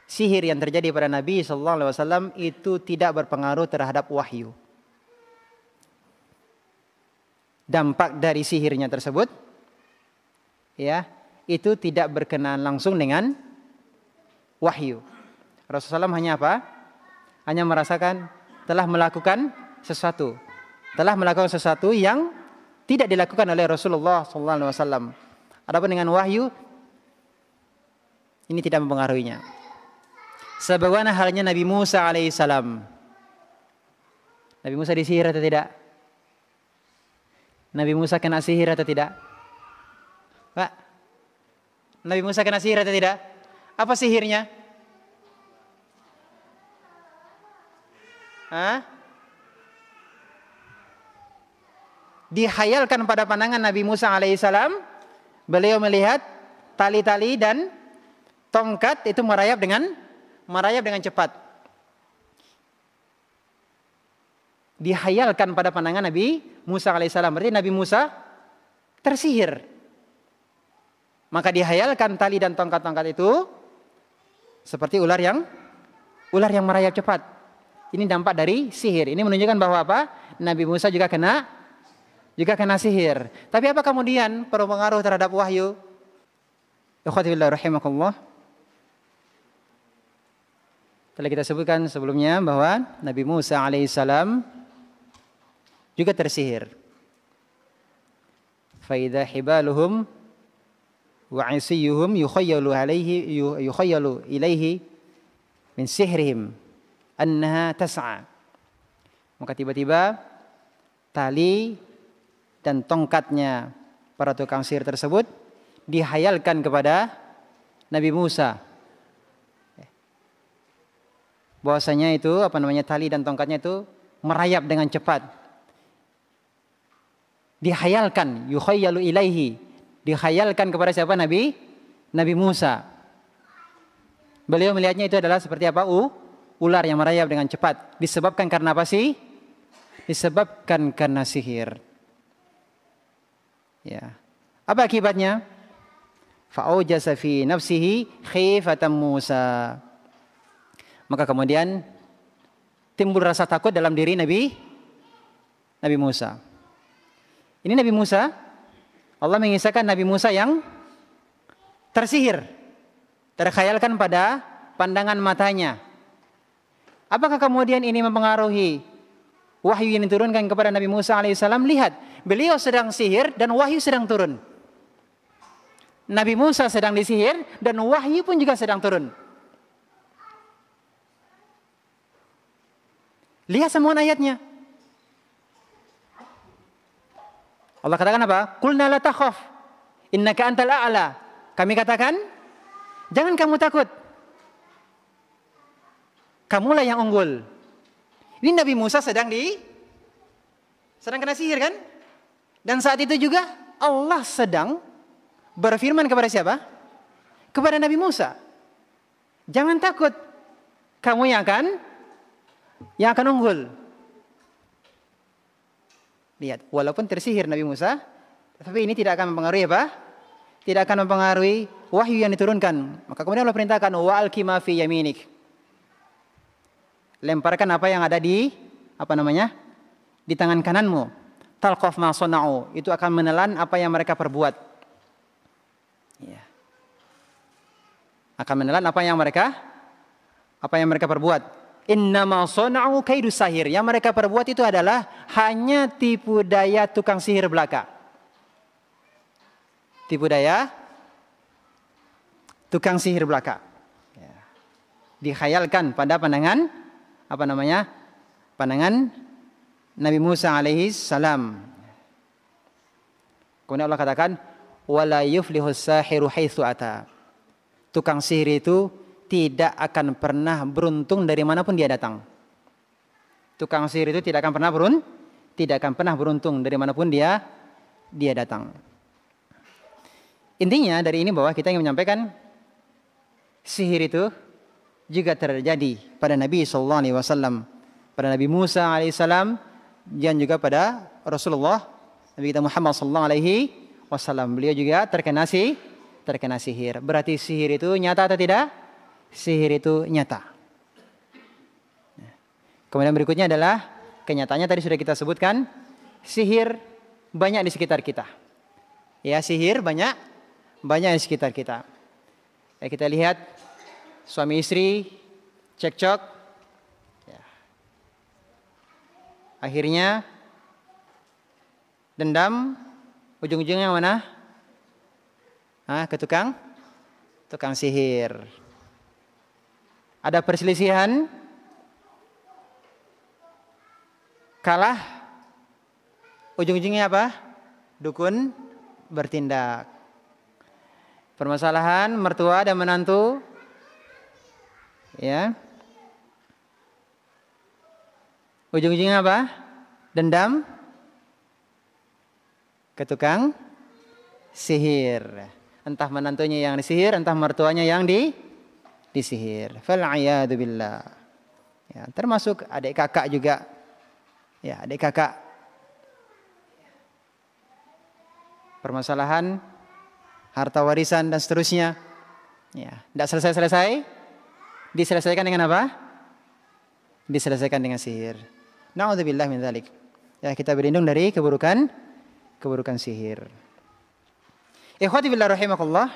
sihir yang terjadi pada Nabi SAW itu tidak berpengaruh terhadap wahyu. Dampak dari sihirnya tersebut, ya, itu tidak berkenaan langsung dengan wahyu. Rasulullah SAW hanya apa? Hanya merasakan telah melakukan sesuatu yang tidak dilakukan oleh Rasulullah SAW. Adapun dengan wahyu, ini tidak mempengaruhinya. Sebagaimana halnya Nabi Musa alaihissalam. Nabi Musa disihir atau tidak? Nabi Musa kena sihir atau tidak? Pak, Nabi Musa kena sihir atau tidak? Apa sihirnya? Hah? Dihayalkan pada pandangan Nabi Musa alaihissalam, beliau melihat tali-tali dan tongkat itu merayap dengan cepat. Dihayalkan pada pandangan Nabi Musa alaihissalam, berarti Nabi Musa tersihir. Maka dihayalkan tali dan tongkat-tongkat itu seperti ular yang merayap cepat. Ini dampak dari sihir. Ini menunjukkan bahwa apa? Nabi Musa juga kena sihir. Tapi apa kemudian berpengaruh terhadap wahyu? Ikhwati fillah rahimakumullah. Telah kita sebutkan sebelumnya bahwa Nabi Musa alaihissalam juga tersihir. Fa idza hibaluhum wa 'isiyuhum yukhayyalu ilaihi min sihrihim annaha tas'a. Maka tiba-tiba tali dan tongkatnya para tukang sihir tersebut dihayalkan kepada Nabi Musa. Bahwasanya itu tali dan tongkatnya itu merayap dengan cepat. Dihayalkan, yukhayyalu ilaihi. Dihayalkan kepada siapa? Nabi Musa. Beliau melihatnya itu adalah seperti apa? Ular yang merayap dengan cepat. Disebabkan karena apa sih? Disebabkan karena sihir. Ya. Apa akibatnya? Fa'awjasa fi nafsihi khifatan Musa. Maka kemudian timbul rasa takut dalam diri Nabi Musa. Ini Nabi Musa, Allah mengisahkan Nabi Musa yang tersihir, terkhayalkan pada pandangan matanya. Apakah kemudian ini mempengaruhi wahyu yang diturunkan kepada Nabi Musa alaihissalam? Lihat, beliau sedang sihir dan wahyu sedang turun. Nabi Musa sedang disihir dan wahyu pun juga sedang turun. Lihat semua ayatnya. Allah katakan apa? Qulna la takhaf innaka antal a'la. Kami katakan, jangan kamu takut. Kamulah yang unggul. Ini Nabi Musa sedang kena sihir kan? Dan saat itu juga Allah sedang berfirman kepada siapa? Kepada Nabi Musa. Jangan takut. Kamu yang akan unggul. Lihat, walaupun tersihir Nabi Musa, tapi ini tidak akan mempengaruhi apa? Tidak akan mempengaruhi wahyu yang diturunkan. Maka kemudian Allah perintahkan wa alqi ma fi yaminik. Lemparkan apa yang ada di di tangan kananmu. Talqaf ma sana'u, itu akan menelan apa yang mereka perbuat. Ya. Akan menelan apa yang mereka perbuat. Innama sana'u kaidus sahir. Yang mereka perbuat itu adalah hanya tipu daya tukang sihir belaka. Tipu daya tukang sihir belaka. Ya. Dikhayalkan pada pandangan pandangan Nabi Musa alaihi salam. Kemudian Allah katakan wala yuflihus sahiru haitsu ata. Tukang sihir itu tidak akan pernah beruntung dari manapun dia datang. Tukang sihir itu tidak akan pernah beruntung dari manapun dia datang. Intinya dari ini bahwa kita ingin menyampaikan sihir itu juga terjadi pada Nabi SAW, pada Nabi Musa alaihissalam, dan juga pada Rasulullah Nabi kita Muhammad SAW. Beliau juga terkena sihir. Berarti sihir itu nyata atau tidak? Sihir itu nyata. Kemudian berikutnya adalah kenyataannya tadi sudah kita sebutkan, sihir banyak di sekitar kita. Ya, sihir banyak di sekitar kita. Ya, kita lihat suami istri cekcok. Ya. Akhirnya dendam, ujung-ujungnya mana? Ke tukang sihir. Ada perselisihan, kalah, ujung-ujungnya apa? Dukun bertindak. Permasalahan mertua dan menantu, ya, ujung-ujungnya apa? Dendam ke tukang sihir. Entah menantunya yang disihir, entah mertuanya yang disihir. Fal'iyadu billah. Ya, termasuk adik kakak juga. Ya, adik kakak. Permasalahan harta warisan dan seterusnya. Ya, tidak selesai-selesai. Diselesaikan dengan apa? Diselesaikan dengan sihir. Na'udzubillah min dzalik. Ya, kita berlindung dari keburukan sihir. Ikhwati billah rahimakumullah.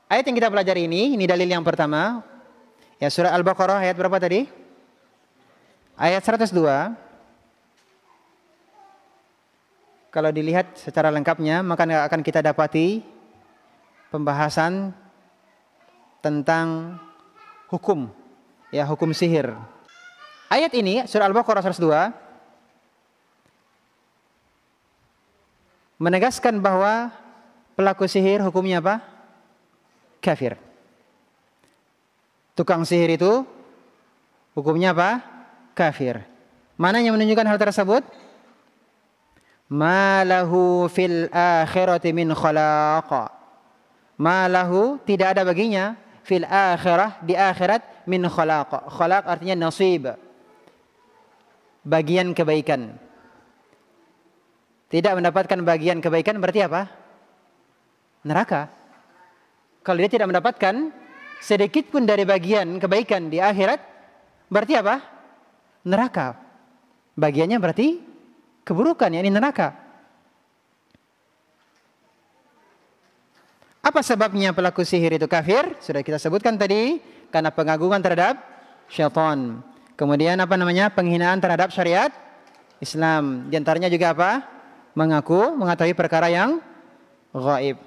Ayat yang kita pelajari ini dalil yang pertama. Ya, surah Al-Baqarah ayat berapa tadi? Ayat 102. Kalau dilihat secara lengkapnya, maka akan kita dapati pembahasan tentang hukum, ya, hukum sihir. Ayat ini surah Al-Baqarah 102 menegaskan bahwa pelaku sihir hukumnya apa? Kafir. Tukang sihir itu hukumnya apa? Kafir. Mana yang menunjukkan hal tersebut? Ma lahu fil akhirati min khalaq. Ma lahu, tidak ada baginya, fil akhirah, di akhirat, min khalaq. Khalaq artinya nasib, bagian kebaikan. Tidak mendapatkan bagian kebaikan berarti apa? Neraka. Kalau dia tidak mendapatkan sedikit pun dari bagian kebaikan di akhirat, berarti apa? Neraka. Bagiannya berarti keburukan, yakni neraka. Apa sebabnya pelaku sihir itu kafir? Sudah kita sebutkan tadi, karena pengagungan terhadap syaitan. Kemudian apa namanya? Penghinaan terhadap syariat Islam. Di antaranya juga apa? Mengetahui perkara yang gaib.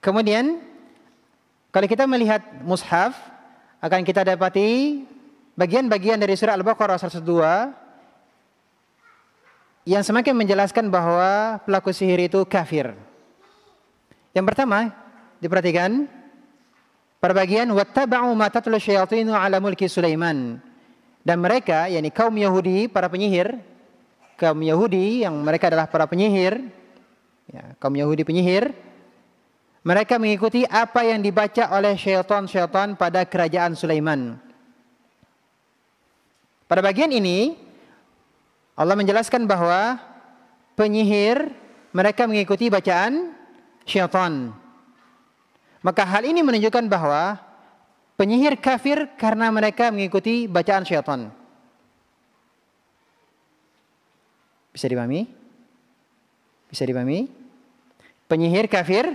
Kemudian kalau kita melihat mushaf, akan kita dapati bagian-bagian dari surah Al-Baqarah 102 yang semakin menjelaskan bahwa pelaku sihir itu kafir. Yang pertama, diperhatikan pada bagian wattaba'u ma tatlu syayatinu ala mulki Sulaiman. Dan mereka, yakni kaum Yahudi, para penyihir, kaum Yahudi yang mereka adalah para penyihir, ya, kaum Yahudi penyihir, mereka mengikuti apa yang dibaca oleh syaitan-syaitan pada kerajaan Sulaiman. Pada bagian ini Allah menjelaskan bahwa penyihir mereka mengikuti bacaan syaitan. Maka hal ini menunjukkan bahwa penyihir kafir karena mereka mengikuti bacaan syaitan. Bisa dipahami? Bisa dipahami? Penyihir kafir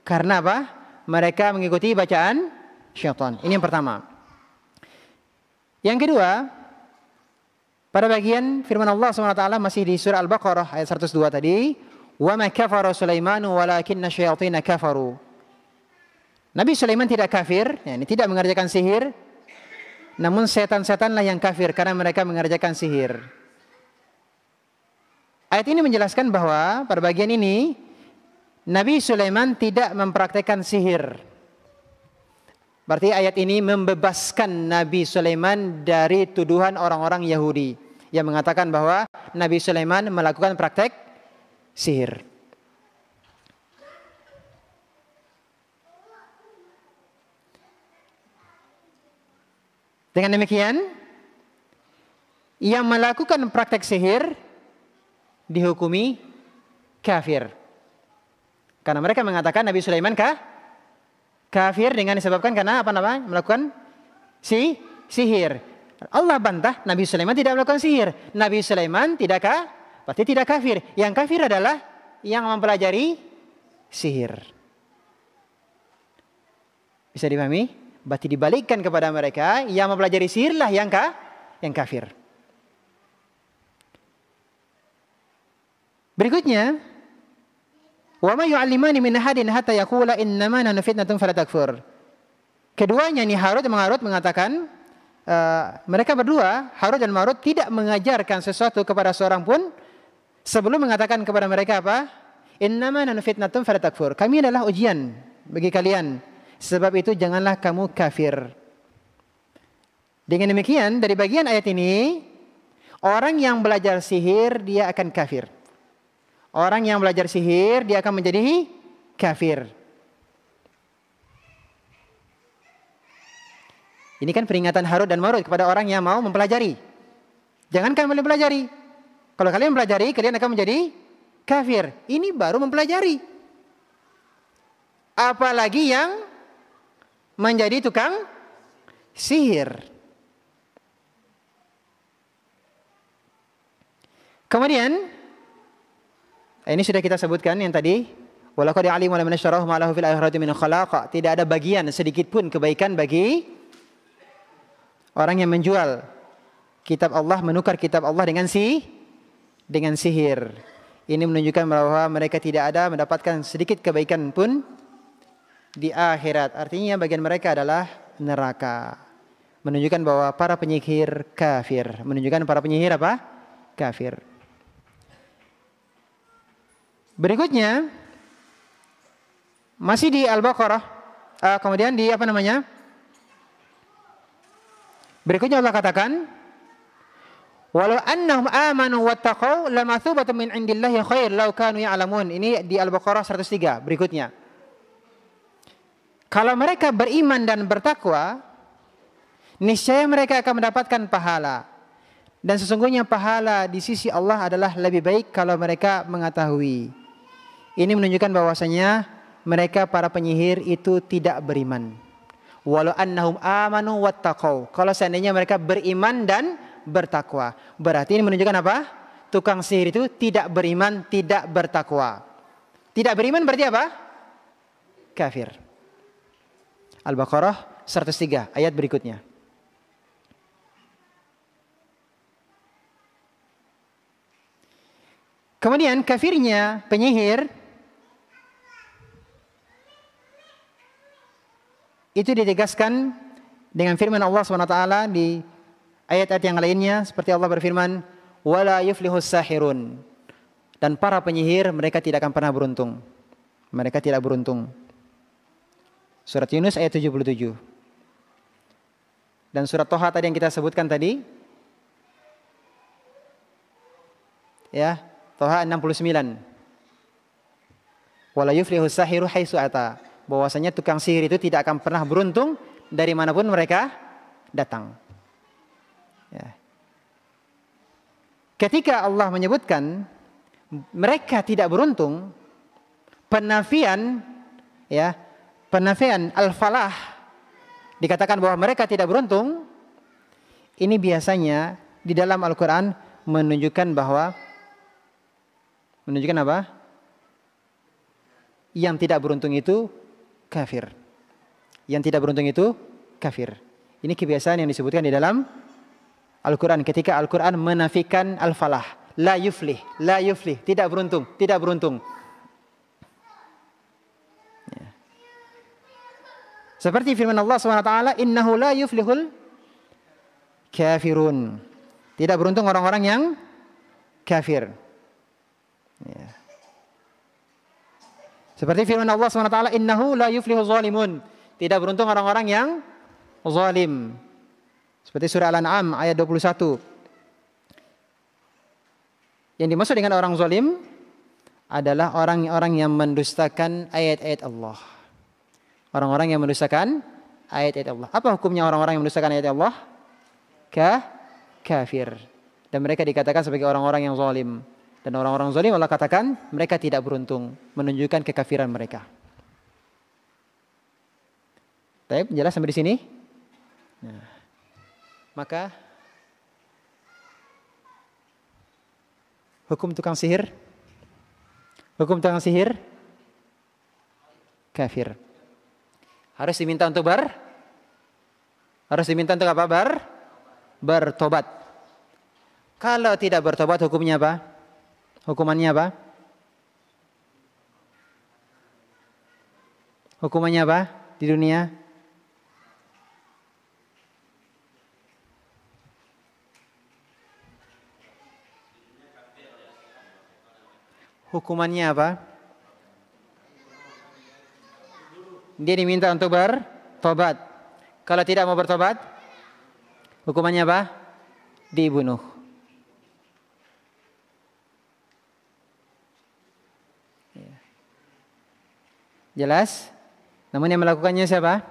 karena apa? Mereka mengikuti bacaan syaitan. Ini yang pertama. Yang kedua, pada bagian firman Allah SWT masih di surah Al-Baqarah ayat 102 tadi, "Wa ma kafara Sulaimanu walakinna syayatina kafaru." Nabi Sulaiman tidak kafir, yakni tidak mengerjakan sihir, namun setan-setanlah yang kafir karena mereka mengerjakan sihir. Ayat ini menjelaskan bahwa pada bagian ini Nabi Sulaiman tidak mempraktekkan sihir. Berarti ayat ini membebaskan Nabi Sulaiman dari tuduhan orang-orang Yahudi yang mengatakan bahwa Nabi Sulaiman melakukan praktek sihir. Dengan demikian, yang melakukan praktek sihir dihukumi kafir. Karena mereka mengatakan Nabi Sulaiman kafir dengan disebabkan karena apa namanya? Melakukan sihir. Allah bantah Nabi Sulaiman tidak melakukan sihir. Nabi Sulaiman berarti tidak kafir. Yang kafir adalah yang mempelajari sihir. Bisa dipahami? Berarti dibalikkan kepada mereka yang mempelajari sihirlah yang kafir. Berikutnya, wa ma yu'allimani min ahadin hatta yaqula innama nahnu fitnatun fala takfur. Keduanya ini Harut dan Marut mengatakan mereka berdua, Harut dan Marut, tidak mengajarkan sesuatu kepada seorang pun sebelum mengatakan kepada mereka apa? Innama nahnu fitnatun fala takfur. Kami adalah ujian bagi kalian. Sebab itu janganlah kamu kafir. Dengan demikian, dari bagian ayat ini, orang yang belajar sihir dia akan kafir. Orang yang belajar sihir dia akan menjadi kafir. Ini kan peringatan Harut dan Marut kepada orang yang mau mempelajari. Jangan kalian mempelajari. Kalau kalian mempelajari, kalian akan menjadi kafir. Ini baru mempelajari. Apalagi yang menjadi tukang sihir. Kemudian, ini sudah kita sebutkan yang tadi. Walaqad alimu man ishtarahu ma lahu fil akhirati min khalaq. Tidak ada bagian sedikit pun kebaikan bagi orang yang menjual kitab Allah, menukar kitab Allah dengan sihir. Ini menunjukkan bahwa mereka tidak ada mendapatkan sedikit kebaikan pun di akhirat. Artinya bagian mereka adalah neraka. Menunjukkan bahwa para penyihir kafir. Menunjukkan para penyihir apa? Kafir. Berikutnya masih di Al-Baqarah. Kemudian di apa namanya? Berikutnya Allah katakan, walau annahum amanu wattaqau lamathubatun min indillahi khair law kanu ya'lamun. Ini di Al-Baqarah 103 berikutnya. Kalau mereka beriman dan bertakwa, niscaya mereka akan mendapatkan pahala. Dan sesungguhnya pahala di sisi Allah adalah lebih baik kalau mereka mengetahui. Ini menunjukkan bahwasanya mereka para penyihir itu tidak beriman. Walau annahum amanu wattaqau. Kalau seandainya mereka beriman dan bertakwa. Berarti ini menunjukkan apa? Tukang sihir itu tidak beriman, tidak bertakwa. Tidak beriman berarti apa? Kafir. Al-Baqarah 103 ayat berikutnya. Kemudian kafirnya penyihir itu ditegaskan dengan firman Allah SWT di ayat-ayat yang lainnya, seperti Allah berfirman, wala yuflihus sahirun. Dan para penyihir mereka tidak akan pernah beruntung. Mereka tidak beruntung. Surat Yunus ayat 77. Dan surat Toha tadi yang kita sebutkan tadi, ya, Toha 69. Wala yuflihus sahiru haitsu ata. Bahwasanya tukang sihir itu tidak akan pernah beruntung dari manapun mereka datang. Ya. Ketika Allah menyebutkan mereka tidak beruntung, penafian al-falah, dikatakan bahwa mereka tidak beruntung, ini biasanya di dalam Al-Quran menunjukkan apa? Yang tidak beruntung itu kafir. Yang tidak beruntung itu kafir. Ini kebiasaan yang disebutkan di dalam Al-Quran. Ketika Al-Quran menafikan al-falah. La yuflih, tidak beruntung, tidak beruntung. Ya. Seperti firman Allah SWT, innahu la yuflihul kafirun. Tidak beruntung orang-orang yang kafir. Ya. Seperti firman Allah SWT, innahu la yuflihu zalimun. Tidak beruntung orang-orang yang zalim. Seperti surah Al-An'am ayat 21. Yang dimaksud dengan orang zalim adalah orang-orang yang mendustakan ayat-ayat Allah. Orang-orang yang mendustakan ayat-ayat Allah. Apa hukumnya orang-orang yang mendustakan ayat Allah? Kafir. Dan mereka dikatakan sebagai orang-orang yang zalim. Dan orang-orang zalim Allah katakan mereka tidak beruntung, menunjukkan kekafiran mereka. Baik, jelas sampai di sini? Nah, maka hukum tukang sihir kafir. Harus diminta untuk apa? Bertobat. Kalau tidak bertobat hukumnya apa? Hukumannya apa? Hukumannya apa di dunia? hukumannya apa? Dia diminta untuk bertobat. Kalau tidak mau bertobat, hukumannya apa? Dibunuh. Jelas? Namun yang melakukannya siapa?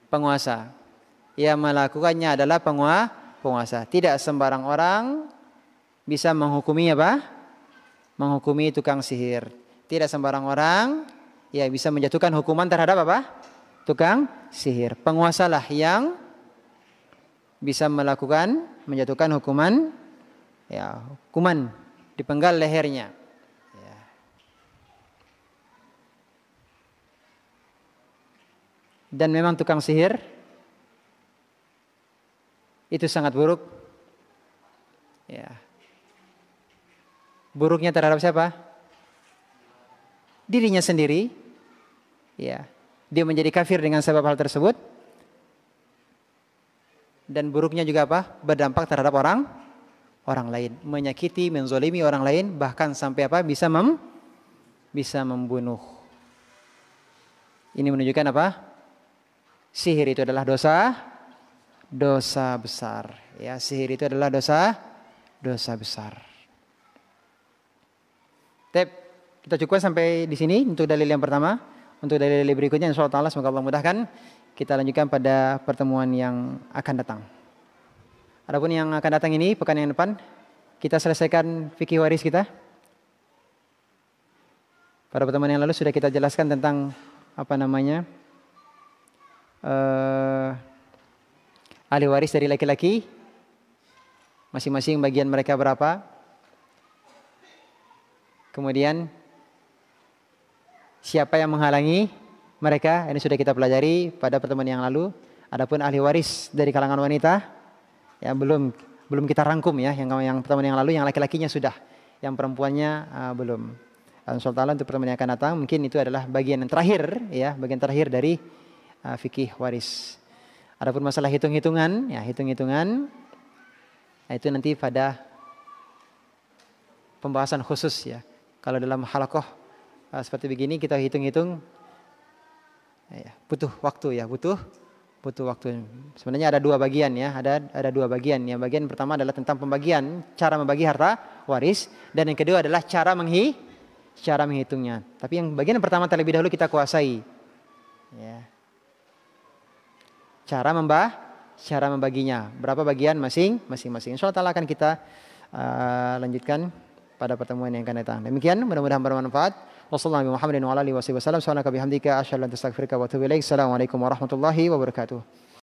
Penguasa. Yang melakukannya adalah penguasa. Tidak sembarang orang bisa menghukumi apa? Menghukumi tukang sihir. Tidak sembarang orang ya bisa menjatuhkan hukuman terhadap apa? Tukang sihir. Penguasalah yang bisa menjatuhkan hukuman, ya, hukuman dipenggal lehernya. Ya. Dan memang tukang sihir itu sangat buruk. Ya. Buruknya terhadap siapa? Dirinya sendiri. Ya. Dia menjadi kafir dengan sebab hal tersebut. Dan buruknya juga apa? Berdampak terhadap orang lain, menyakiti, menzolimi orang lain, bahkan sampai apa? Bisa membunuh. Ini menunjukkan apa? Sihir itu adalah dosa besar. Ya, sihir itu adalah dosa besar. Kita cukup sampai di sini untuk dalil yang pertama. Untuk dalil berikutnya insyaallah semoga Allah mudahkan. Kita lanjutkan pada pertemuan yang akan datang. Adapun yang akan datang ini pekan yang depan kita selesaikan fikih waris kita. Pada pertemuan yang lalu sudah kita jelaskan tentang ahli waris dari laki-laki. Masing-masing bagian mereka berapa. Kemudian siapa yang menghalangi mereka, ini sudah kita pelajari pada pertemuan yang lalu. Adapun ahli waris dari kalangan wanita, ya belum kita rangkum ya. Yang pertemuan yang lalu, yang laki-lakinya sudah, yang perempuannya belum. Insyaallah untuk pertemuan yang akan datang, mungkin itu adalah bagian yang terakhir, ya, bagian terakhir dari fikih waris. Adapun masalah hitung-hitungan, ya hitung-hitungan, itu nanti pada pembahasan khusus ya. Kalau dalam halaqah seperti begini kita hitung-hitung, ya, butuh waktu ya, butuh waktu. Sebenarnya ada dua bagian ya, ada dua bagian. Yang bagian pertama adalah tentang pembagian, cara membagi harta waris, dan yang kedua adalah cara menghitungnya. Tapi yang bagian pertama terlebih dahulu kita kuasai. Ya. Cara membaginya, berapa bagian masing-masing. Insyaallah akan kita lanjutkan pada pertemuan yang akan datang. Demikian, mudah-mudahan bermanfaat. Wassalamualaikum warahmatullahi wabarakatuh.